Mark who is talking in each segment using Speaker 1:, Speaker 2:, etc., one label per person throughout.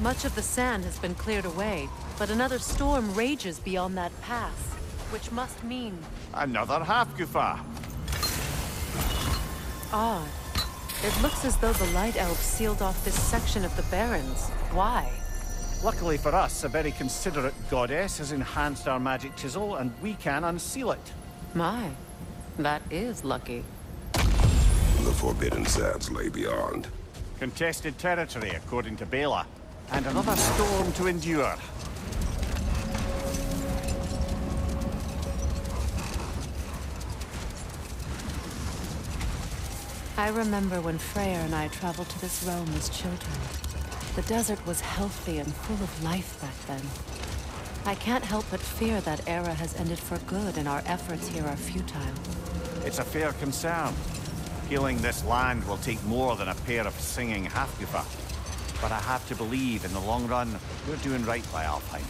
Speaker 1: Much of the sand has been cleared away, but another storm rages beyond that pass, which must mean...
Speaker 2: Another Hafgufa.
Speaker 1: Odd. It looks as though the Light Elves sealed off this section of the Barrens. Why?
Speaker 2: Luckily for us, a very considerate goddess has enhanced our magic chisel, and we can unseal it.
Speaker 1: My, that is lucky.
Speaker 3: The Forbidden Sands lay beyond.
Speaker 2: Contested territory, according to Bela. And another storm to endure.
Speaker 1: I remember when Freya and I traveled to this realm as children. The desert was healthy and full of life back then. I can't help but fear that era has ended for good and our efforts here are futile.
Speaker 2: It's a fair concern. Healing this land will take more than a pair of singing Hafgufa. But I have to believe, in the long run, we're doing right by Alfheim.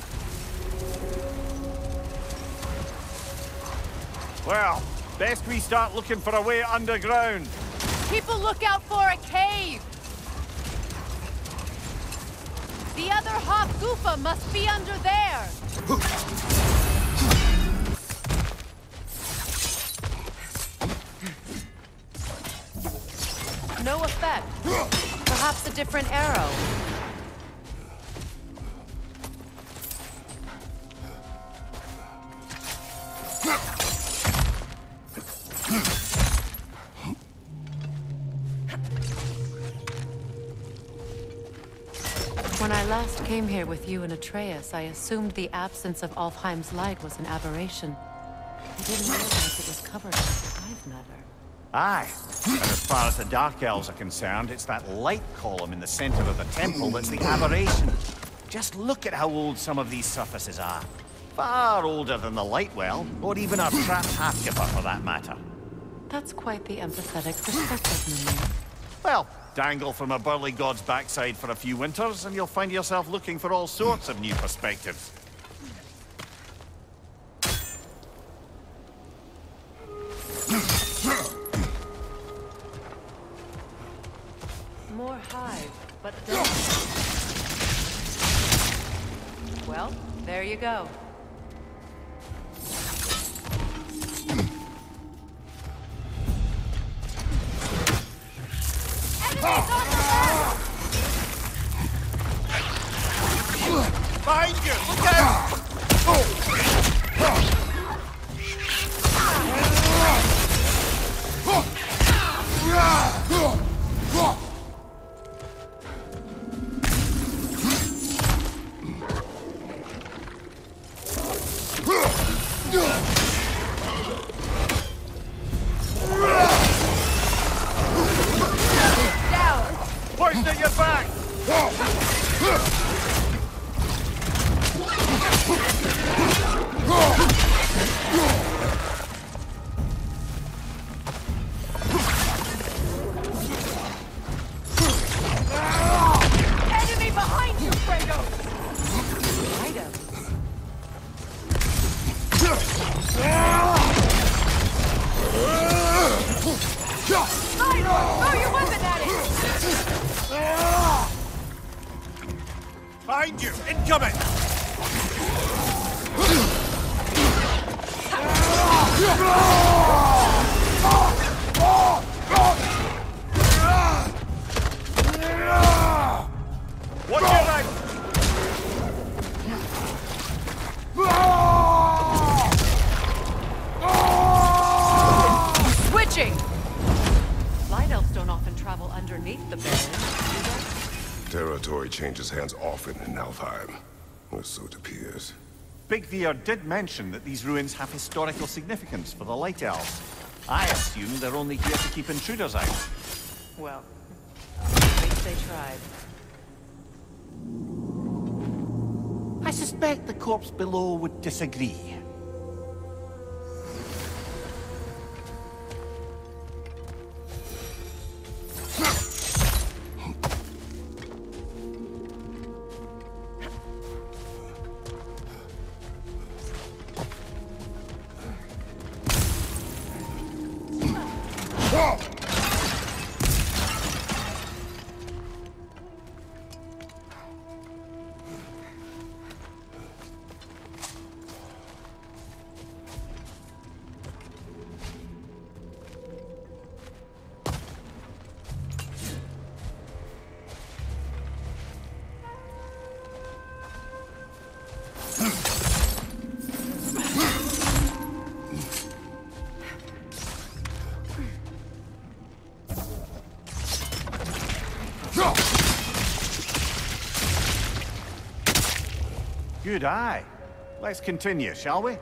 Speaker 2: Well, best we start looking for a way underground.
Speaker 1: People look out for a cave! The other Hafgufa must be under there! No effect. Perhaps a different arrow. When I last came here with you and Atreus, I assumed the absence of Alfheim's light was an aberration. I didn't realize it was covered by hive matter.
Speaker 2: Aye. And as far as the Dark Elves are concerned, it's that light column in the center of the temple that's the aberration. Just look at how old some of these surfaces are. Far older than the light well, or even our trapped Hafgufa for that matter.
Speaker 1: That's quite the empathetic perspective, Mimir.
Speaker 2: Well, dangle from a burly god's backside for a few winters, and you'll find yourself looking for all sorts of new perspectives.
Speaker 1: More hive, but well, there you go. Enemies on the left!
Speaker 2: Behind you! Look out! Hoist at your back!
Speaker 1: Enemy behind you, Freya! Throw your weapon at it!
Speaker 2: Behind you! Incoming! Watch your right!
Speaker 1: Switching! Light elves don't often travel underneath the barrier, do they?
Speaker 3: Territory changes hands often in Alfheim, or so it appears.
Speaker 2: Big Veer did mention that these ruins have historical significance for the Light Elves. I assume they're only here to keep intruders out.
Speaker 1: Well, at least they tried.
Speaker 2: I suspect the corpse below would disagree.
Speaker 3: Whoa!
Speaker 2: Good eye. Let's continue, shall we?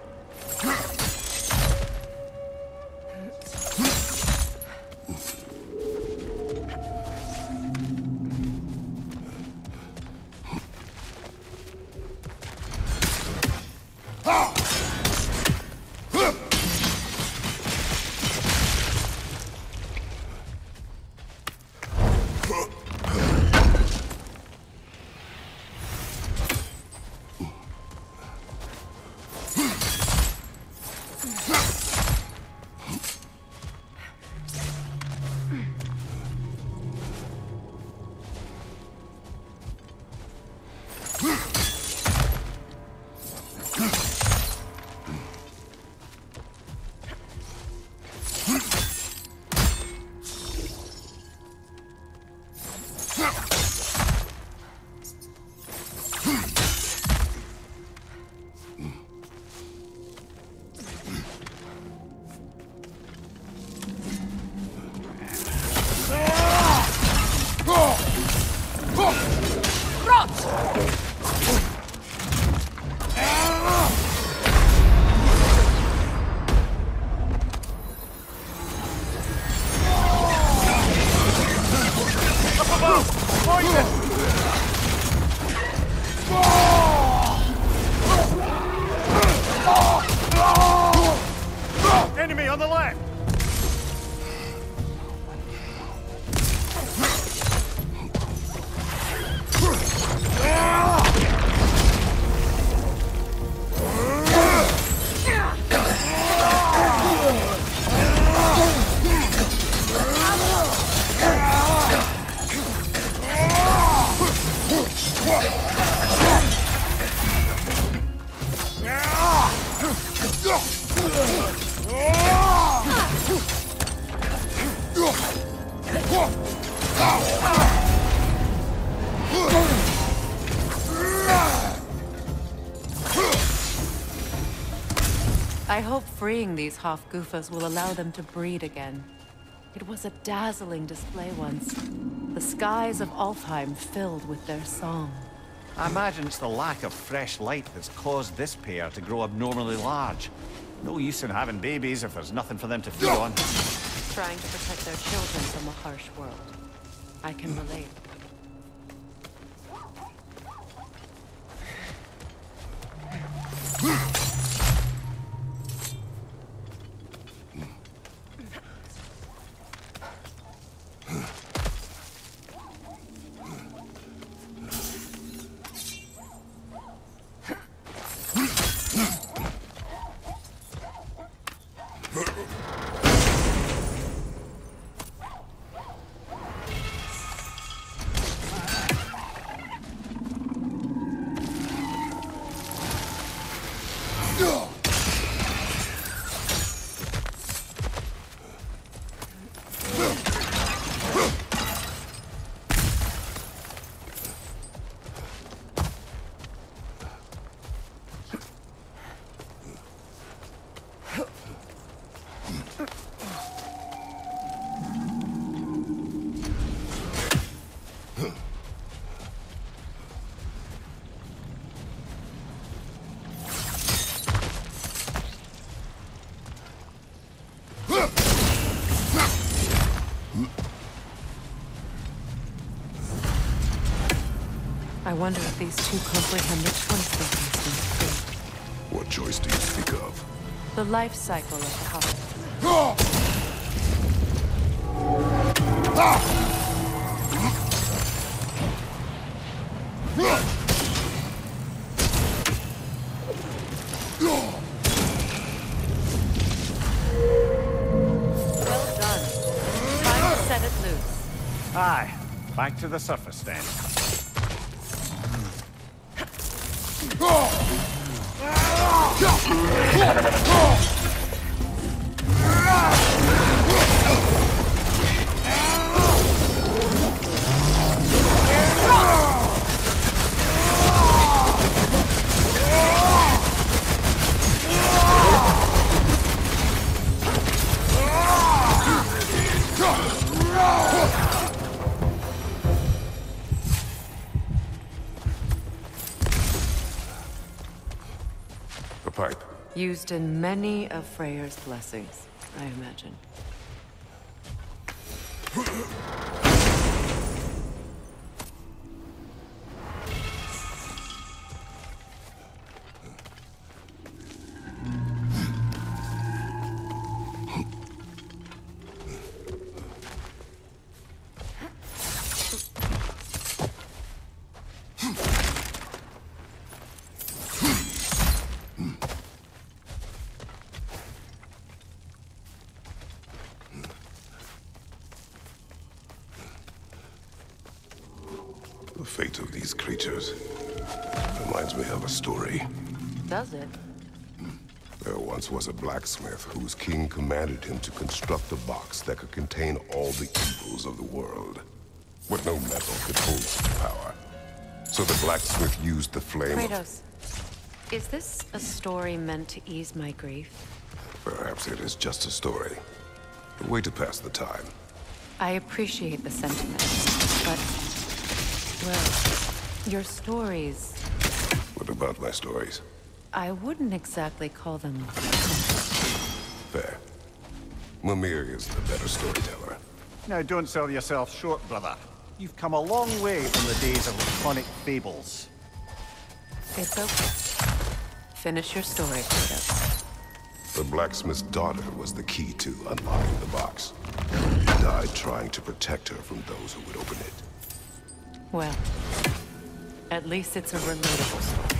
Speaker 2: Enemy on the left!
Speaker 1: I hope freeing these Hofgufas will allow them to breed again. It was a dazzling display once. The skies of Alfheim filled with their song.
Speaker 2: I imagine it's the lack of fresh light that's caused this pair to grow abnormally large. No use in having babies if there's nothing for them to feed on.
Speaker 1: Trying to protect their children from a harsh world. I can relate. I wonder if these two comprehend the choice they faced in fate.
Speaker 3: What choice do you speak of?
Speaker 1: The life cycle of the house. Well done. Time to set it loose.
Speaker 2: Aye, back to the surface then.
Speaker 3: pipe.
Speaker 1: Used in many of Freya's blessings, I imagine.
Speaker 3: The fate of these creatures reminds me of a story.
Speaker 1: Does it?
Speaker 3: There once was a blacksmith whose king commanded him to construct a box that could contain all the evils of the world. But no metal could hold such power. So the blacksmith used the flame
Speaker 1: Kratos, is this a story meant to ease my grief?
Speaker 3: Perhaps it is just a story. A way to pass the time.
Speaker 1: I appreciate the sentiment, but... well, your stories...
Speaker 3: What about my stories?
Speaker 1: I wouldn't exactly call them...
Speaker 3: Fair. Mimir is the better storyteller.
Speaker 2: Now don't sell yourself short, brother. You've come a long way from the days of laconic fables.
Speaker 1: It's okay. Finish your story, Kratos.
Speaker 3: The blacksmith's daughter was the key to unlocking the box. He died trying to protect her from those who would open it.
Speaker 1: Well, at least it's a relatable story.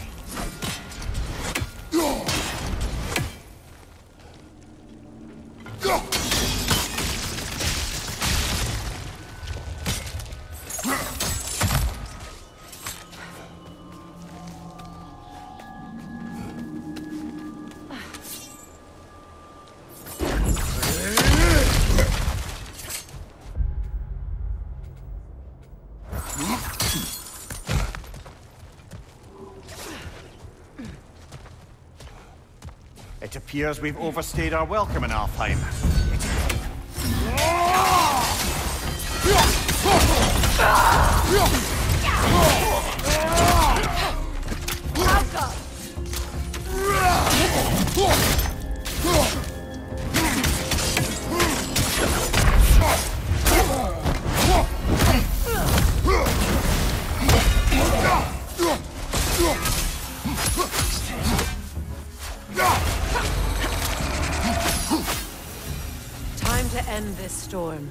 Speaker 2: It appears we've overstayed our welcome in Alfheim.
Speaker 1: Time to end this storm.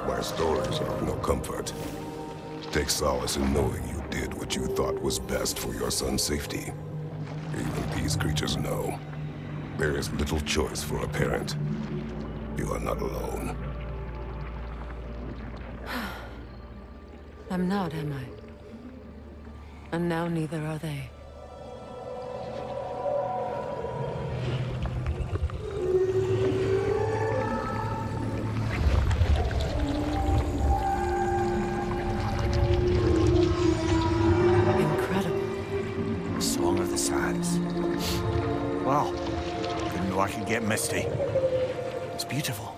Speaker 3: My stories are of no comfort. Take solace in knowing you did what you thought was best for your son's safety. Even these creatures know. There is little choice for a parent. You are not alone.
Speaker 1: I'm not, am I? And now neither are they.
Speaker 2: misty. It's beautiful.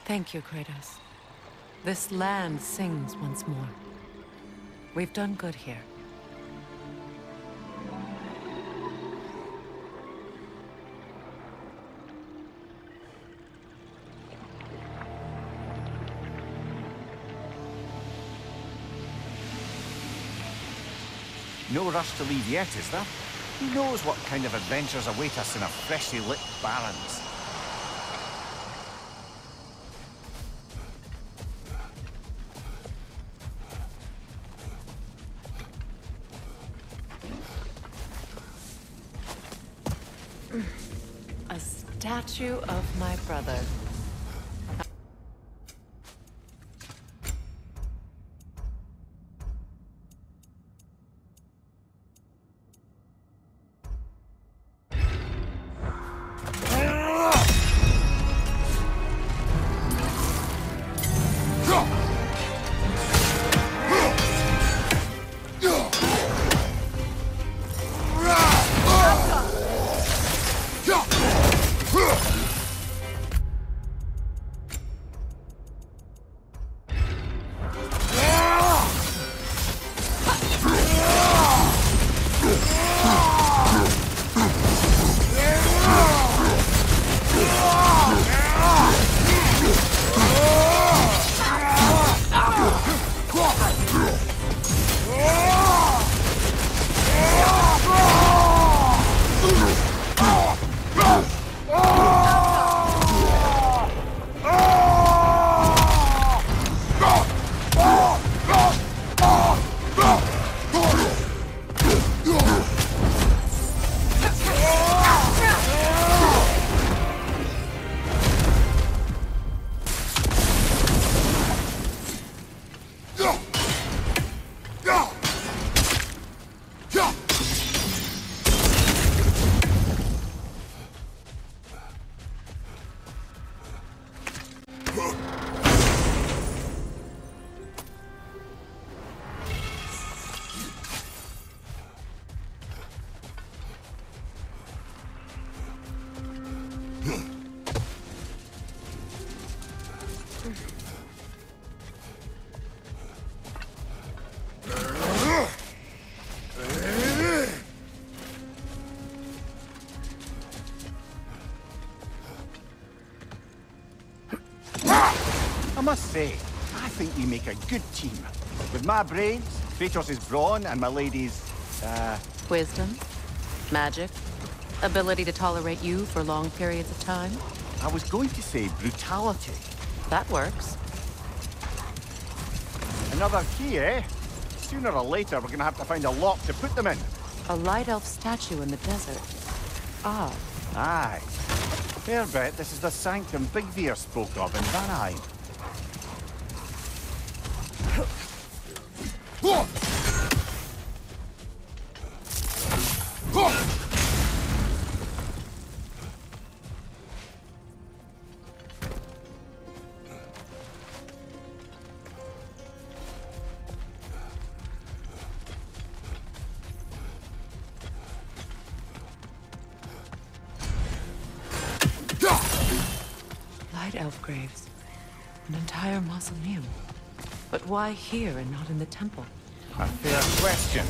Speaker 1: Thank you, Kratos. This land sings once more. We've done good here.
Speaker 2: No rush to leave yet, is there? Who knows what kind of adventures await us in our freshly lit barrens?
Speaker 1: A statue of my brother.
Speaker 2: I must say, I think we make a good team. With my brains, Kratos' brawn, and my lady's,
Speaker 1: Wisdom, magic, ability to tolerate you for long periods of time.
Speaker 2: I was going to say brutality.
Speaker 1: That works.
Speaker 2: Another key, eh? Sooner or later, we're gonna have to find a lock to put them in.
Speaker 1: A light elf statue in the desert. Ah,
Speaker 2: Aye. Fair bet this is the sanctum Big Veer spoke of in Alfheim.
Speaker 1: light elf graves. An entire mausoleum. But why here and not in the temple?
Speaker 2: A fair question.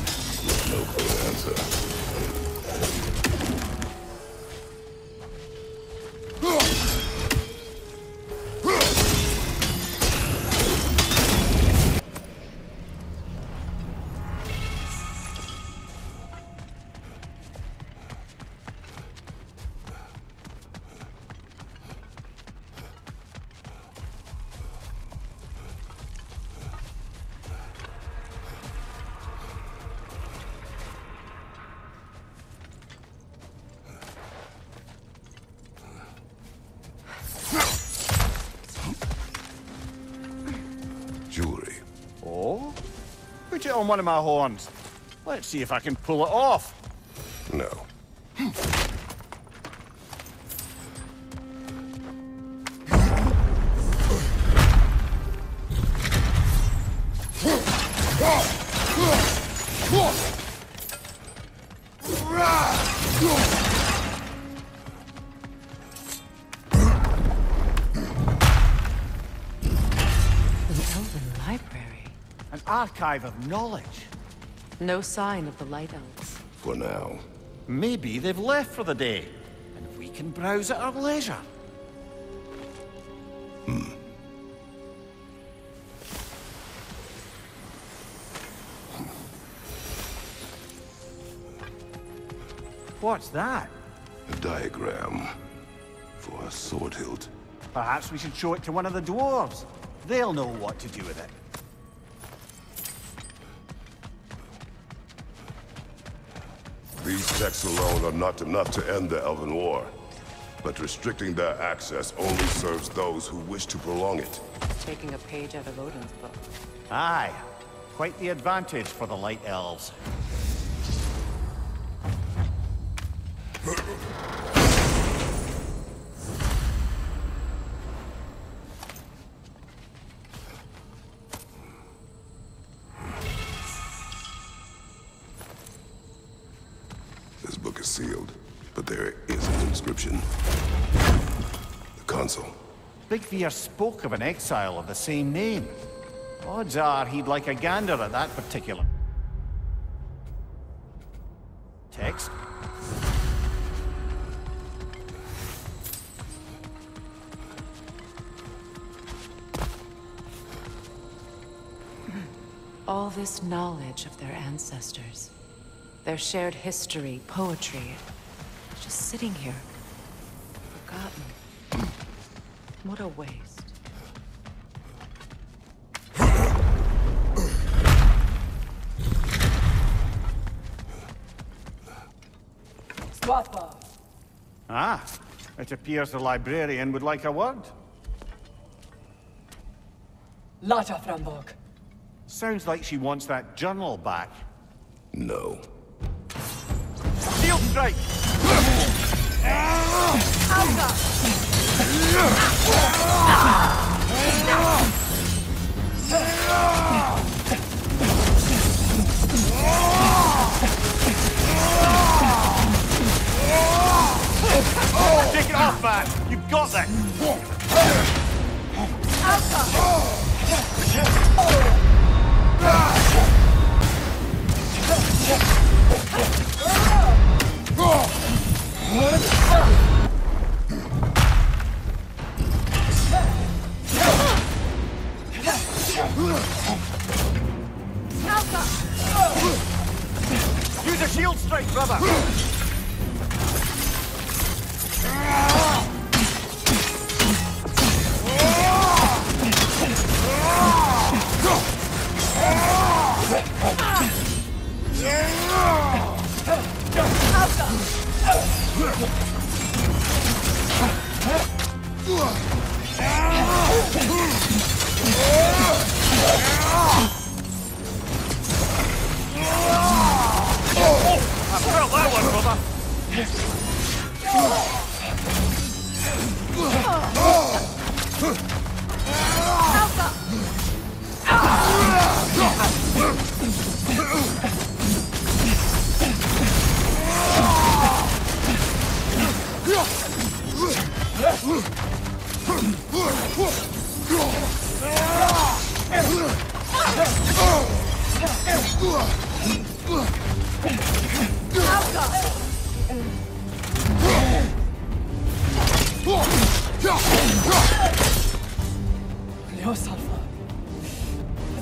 Speaker 3: No clear answer. Jewelry.
Speaker 2: Oh? Put it on one of my horns. Let's see if I can pull it off.
Speaker 3: No.
Speaker 1: Elven library.
Speaker 2: An archive of knowledge.
Speaker 1: No sign of the Light Elves.
Speaker 3: For now.
Speaker 2: Maybe they've left for the day, and we can browse at our leisure. What's that?
Speaker 3: A diagram for a sword hilt.
Speaker 2: Perhaps we should show it to one of the dwarves. They'll know what to do with it.
Speaker 3: These texts alone are not enough to end the Elven War. But restricting their access only serves those who wish to prolong it.
Speaker 1: Taking a page out of Odin's book.
Speaker 2: Aye. Quite the advantage for the Light Elves.
Speaker 3: This book is sealed, but there is an inscription. The console.
Speaker 2: Big Fear spoke of an exile of the same name. Odds are he'd like a gander at that particular text.
Speaker 1: All this knowledge of their ancestors. Their shared history, poetry. Just sitting here. Forgotten. What a waste.
Speaker 2: Ah, it appears the librarian would like a word.
Speaker 4: Lata Frambog.
Speaker 2: Sounds like she wants that journal back.
Speaker 3: No.
Speaker 2: Shield strike! Take it off, man! You've got this! Use a shield strike, brother! I felt that one, brother!
Speaker 4: Ljósalfa.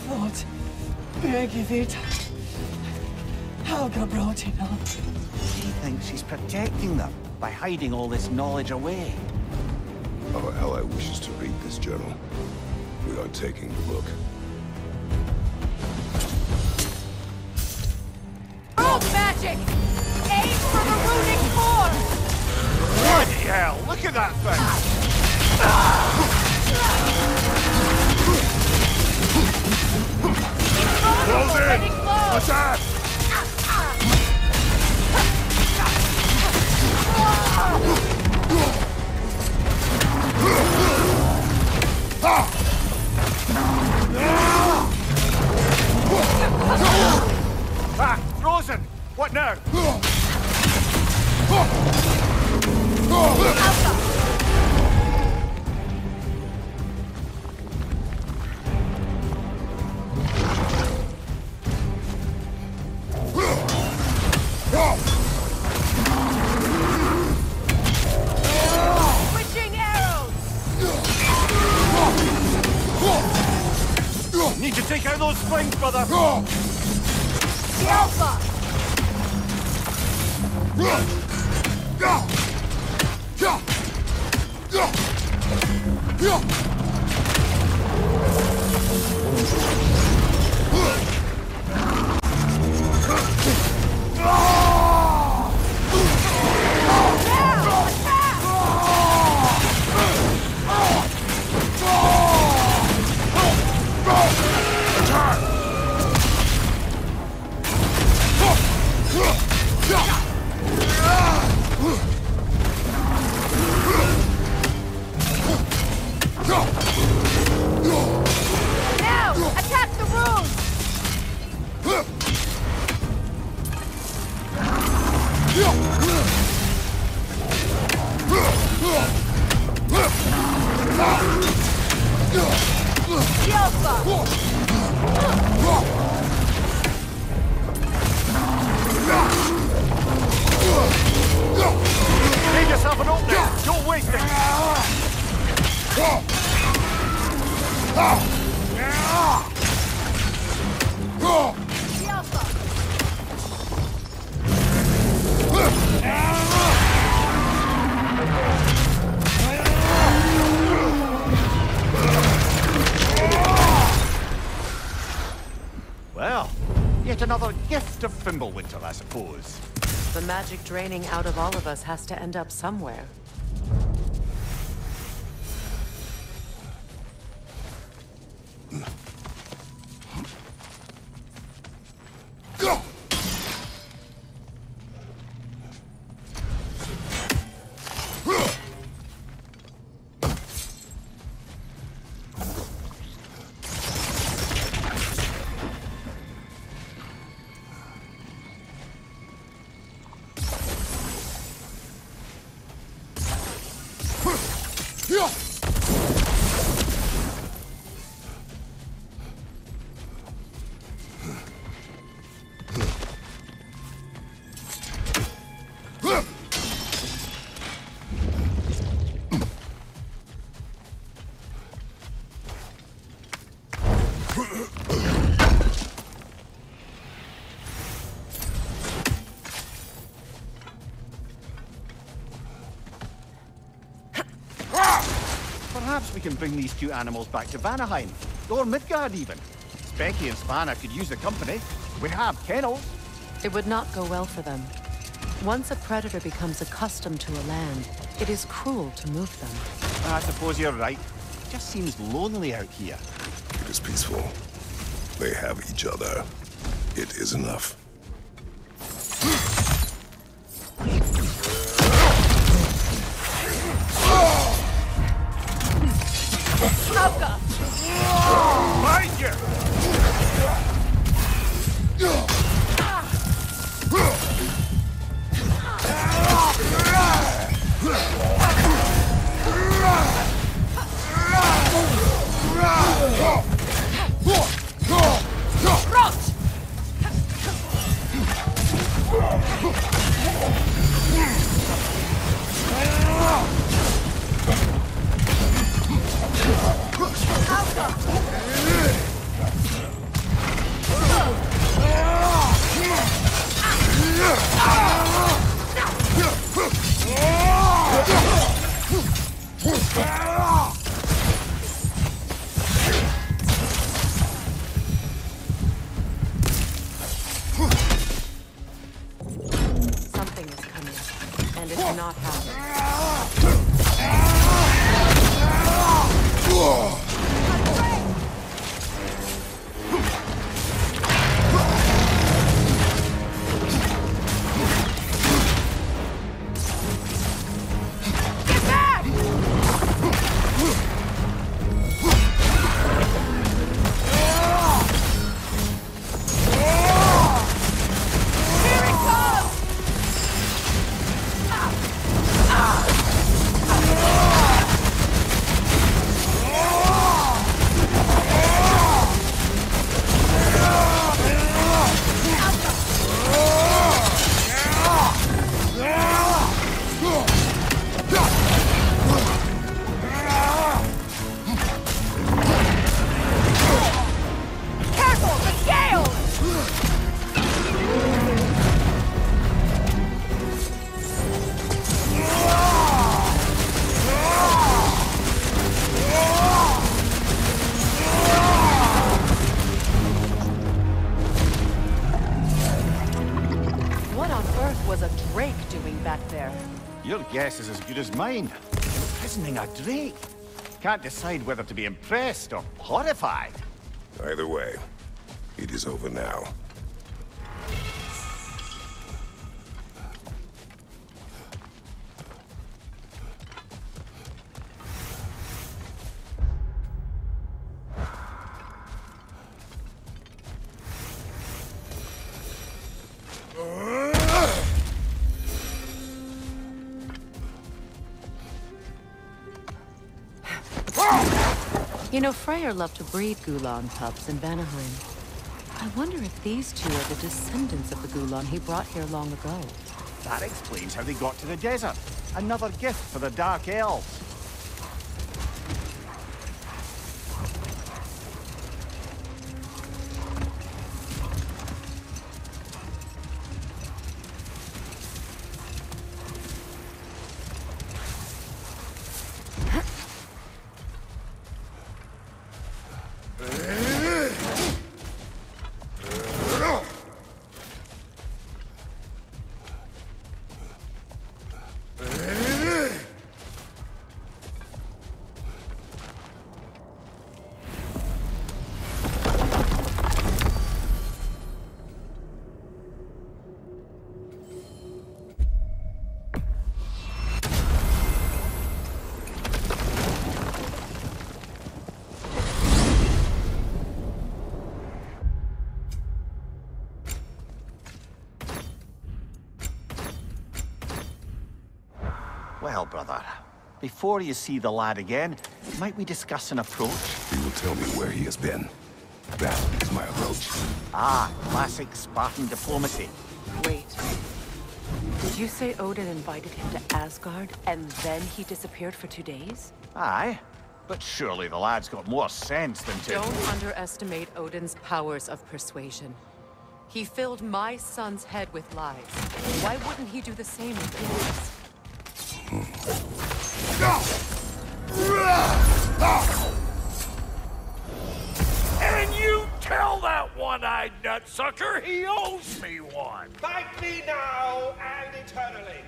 Speaker 4: Thought. Begi vita. Helga Brotina.
Speaker 2: She thinks she's protecting them by hiding all this knowledge away.
Speaker 3: Our ally wishes to read this journal. We are taking the book.
Speaker 4: Old magic! Aim for the runic force!
Speaker 2: Bloody hell, look at that thing!
Speaker 3: Close in! Attack!
Speaker 2: What now?
Speaker 4: Switching arrows!
Speaker 2: Need to take out those slings, brother!
Speaker 4: The Alpha! Now! Attack the runes! The Alpha!
Speaker 2: Leave yourself an opening! Don't waste it!
Speaker 4: The Alpha!
Speaker 2: Well, yet another gift of Fimbulwinter, I suppose.
Speaker 1: The magic draining out of all of us has to end up somewhere.
Speaker 2: Perhaps we can bring these two animals back to Vanaheim, or Midgard even. Specky and Spanner could use the company. We have kennels.
Speaker 1: It would not go well for them. Once a predator becomes accustomed to a land, it is cruel to move them.
Speaker 2: I suppose you're right. It just seems lonely out here.
Speaker 3: It is peaceful. They have each other. It is enough.
Speaker 4: Smoker!
Speaker 2: Behind you!
Speaker 4: Roach! Drake doing back there?
Speaker 2: Your guess is as good as mine. Imprisoning a Drake. Can't decide whether to be impressed or horrified.
Speaker 3: Either way, it is over now.
Speaker 1: You know, Freya loved to breed Gulan pups in Vanaheim. I wonder if these two are the descendants of the Gulan he brought here long ago.
Speaker 2: That explains how they got to the desert. Another gift for the Dark Elves. Well, brother, before you see the lad again, might we discuss an approach?
Speaker 3: He will tell me where he has been. That is my approach.
Speaker 2: Ah, classic Spartan diplomacy.
Speaker 1: Wait. Did you say Odin invited him to Asgard, and then he disappeared for 2 days?
Speaker 2: Aye, but surely the lad's got more sense than to...
Speaker 1: Don't underestimate Odin's powers of persuasion. He filled my son's head with lies. Why wouldn't he do the same with yours?
Speaker 5: And you tell that one-eyed nutsucker he owes me one.
Speaker 6: Thank me now and eternally.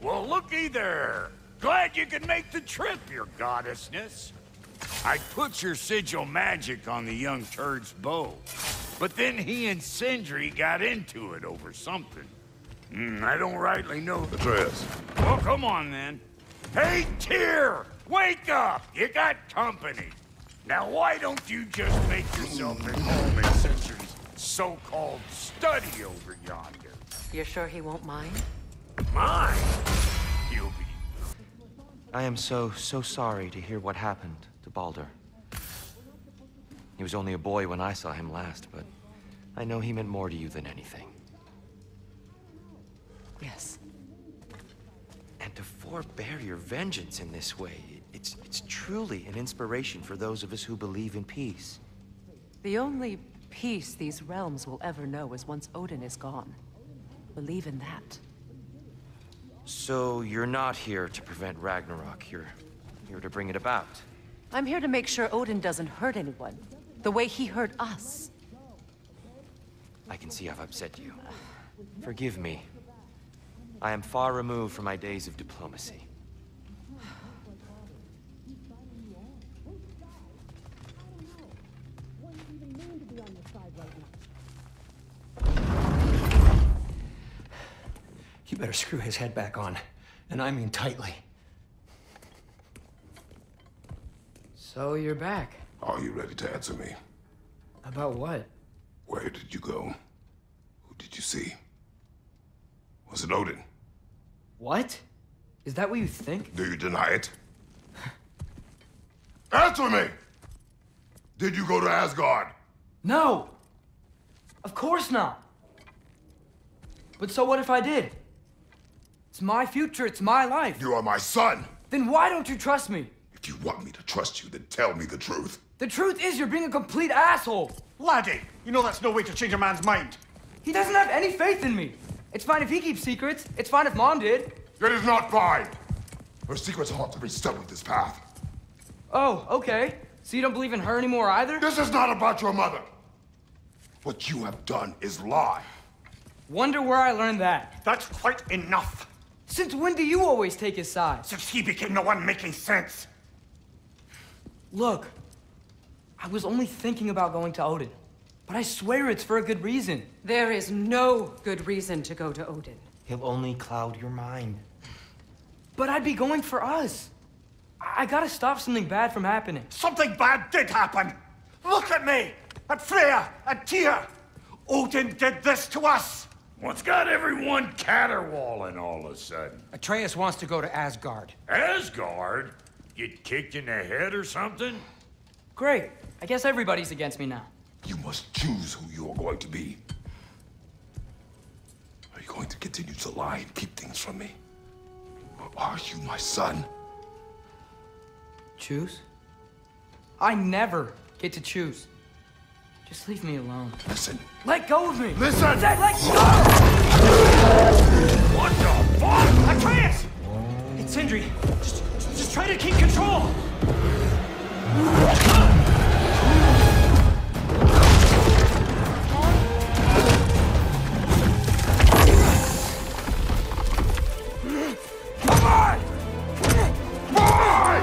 Speaker 5: Well, looky there. Glad you could make the trip, your goddessness. I put your sigil magic on the young turd's bow, but then he and Sindri got into it over something. I don't rightly know the...
Speaker 3: Atreus.
Speaker 5: Well, come on, then. Hey, Tyr! Wake up! You got company. Now, why don't you just make yourself at home in Sindri's so-called study over yonder?
Speaker 1: You're sure he won't mind?
Speaker 5: Mine? He'll be...
Speaker 7: I am so sorry to hear what happened to Baldur. He was only a boy when I saw him last, but I know he meant more to you than anything.
Speaker 1: Yes.
Speaker 7: And to forbear your vengeance in this way, it's truly an inspiration for those of us who believe in peace.
Speaker 1: The only peace these realms will ever know is once Odin is gone. Believe in that.
Speaker 7: So you're not here to prevent Ragnarok, you're here to bring it about.
Speaker 1: I'm here to make sure Odin doesn't hurt anyone, the way he hurt us.
Speaker 7: I can see I've upset you. Forgive me. I am far removed from my days of diplomacy.
Speaker 6: You better screw his head back on, and I mean tightly.
Speaker 8: So you're back.
Speaker 3: Are you ready to answer me?
Speaker 8: About what?
Speaker 3: Where did you go? Who did you see? Was it Odin?
Speaker 8: What? Is that what you think?
Speaker 3: Do you deny it? Answer me! Did you go to Asgard?
Speaker 8: No! Of course not! But so what if I did? It's my future, it's my life.
Speaker 3: You are my son!
Speaker 8: Then why don't you trust me?
Speaker 3: If you want me to trust you, then tell me the truth.
Speaker 8: The truth is you're being a complete asshole!
Speaker 2: Laddie, you know that's no way to change a man's mind.
Speaker 8: He doesn't have any faith in me. It's fine if he keeps secrets. It's fine if Mom did.
Speaker 3: It is not fine! Her secrets ought to be stuck this path.
Speaker 8: Oh, okay. So you don't believe in her anymore either?
Speaker 3: This is not about your mother! What you have done is lie.
Speaker 8: Wonder where I learned that.
Speaker 2: That's quite enough.
Speaker 8: Since when do you always take his side?
Speaker 2: Since he became the one making sense.
Speaker 8: Look, I was only thinking about going to Odin, but I swear it's for a good reason.
Speaker 9: There is no good reason to go to Odin.
Speaker 6: He'll only cloud your mind.
Speaker 8: But I'd be going for us. I gotta stop something bad from happening.
Speaker 2: Something bad did happen. Look at me, at Freya, at Tyr. Odin did this to us.
Speaker 5: What's got everyone caterwauling all of a sudden?
Speaker 6: Atreus wants to go to Asgard.
Speaker 5: Asgard? Get kicked in the head or something?
Speaker 8: Great. I guess everybody's against me now.
Speaker 3: You must choose who you are going to be. Are you going to continue to lie and keep things from me? Or are you my son?
Speaker 8: Choose? I never get to choose. Just leave me alone.
Speaker 3: Listen.
Speaker 8: Let go of me!
Speaker 3: Listen!
Speaker 8: I said let go!
Speaker 5: What the fuck?
Speaker 6: Atreus! It's Sindri. Just try to keep control!
Speaker 5: Come on! Boy!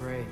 Speaker 8: Great.